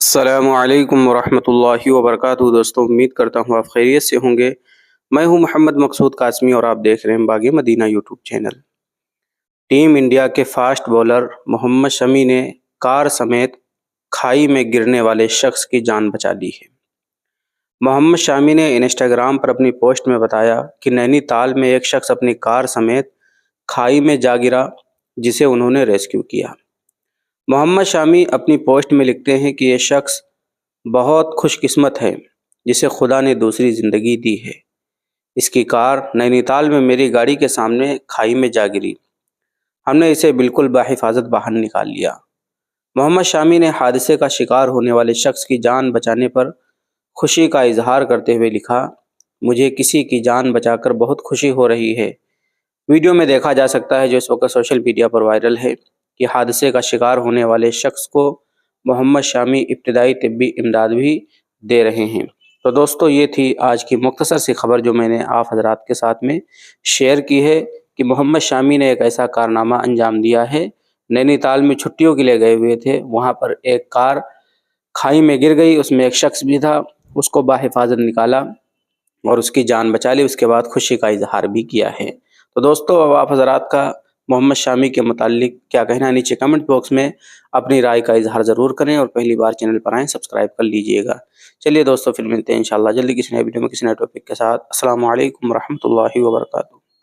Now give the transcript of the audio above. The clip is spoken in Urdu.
السلام علیکم ورحمۃ اللہ وبرکاتہ دوستوں، امید کرتا ہوں آپ خیریت سے ہوں گے۔ میں ہوں محمد مقصود قاسمی اور آپ دیکھ رہے ہیں باغ مدینہ یوٹیوب چینل۔ ٹیم انڈیا کے فاسٹ بولر محمد شمی نے کار سمیت کھائی میں گرنے والے شخص کی جان بچا لی ہے۔ محمد شامی نے انسٹاگرام پر اپنی پوسٹ میں بتایا کہ نینی تال میں ایک شخص اپنی کار سمیت کھائی میں جا گرا، جسے انہوں نے ریسکیو کیا۔ محمد شامی اپنی پوسٹ میں لکھتے ہیں کہ یہ شخص بہت خوش قسمت ہے جسے خدا نے دوسری زندگی دی ہے۔ اس کی کار نینی تال میں میری گاڑی کے سامنے کھائی میں جا گری، ہم نے اسے بالکل بحفاظت باہر نکال لیا۔ محمد شامی نے حادثے کا شکار ہونے والے شخص کی جان بچانے پر خوشی کا اظہار کرتے ہوئے لکھا، مجھے کسی کی جان بچا کر بہت خوشی ہو رہی ہے۔ ویڈیو میں دیکھا جا سکتا ہے جو اس وقت سوشل میڈیا پر وائرل ہے کہ حادثے کا شکار ہونے والے شخص کو محمد شامی ابتدائی طبی امداد بھی دے رہے ہیں۔ تو دوستو، یہ تھی آج کی مختصر سی خبر جو میں نے آپ حضرات کے ساتھ میں شیئر کی ہے کہ محمد شامی نے ایک ایسا کارنامہ انجام دیا ہے۔ نینی تال میں چھٹیوں کے لیے گئے ہوئے تھے، وہاں پر ایک کار کھائی میں گر گئی، اس میں ایک شخص بھی تھا، اس کو بحفاظت نکالا اور اس کی جان بچا لی، اس کے بعد خوشی کا اظہار بھی کیا ہے۔ تو دوستو، اب آپ حضرات کا محمد شامی کے متعلق کیا کہنا ہے، نیچے کمنٹ باکس میں اپنی رائے کا اظہار ضرور کریں، اور پہلی بار چینل پر آئیں سبسکرائب کر لیجئے گا۔ چلیے دوستو، پھر ملتے ہیں انشاءاللہ جلدی کسی نئے ویڈیو میں کسی نئے ٹاپک کے ساتھ۔ السلام علیکم ورحمۃ اللہ وبرکاتہ۔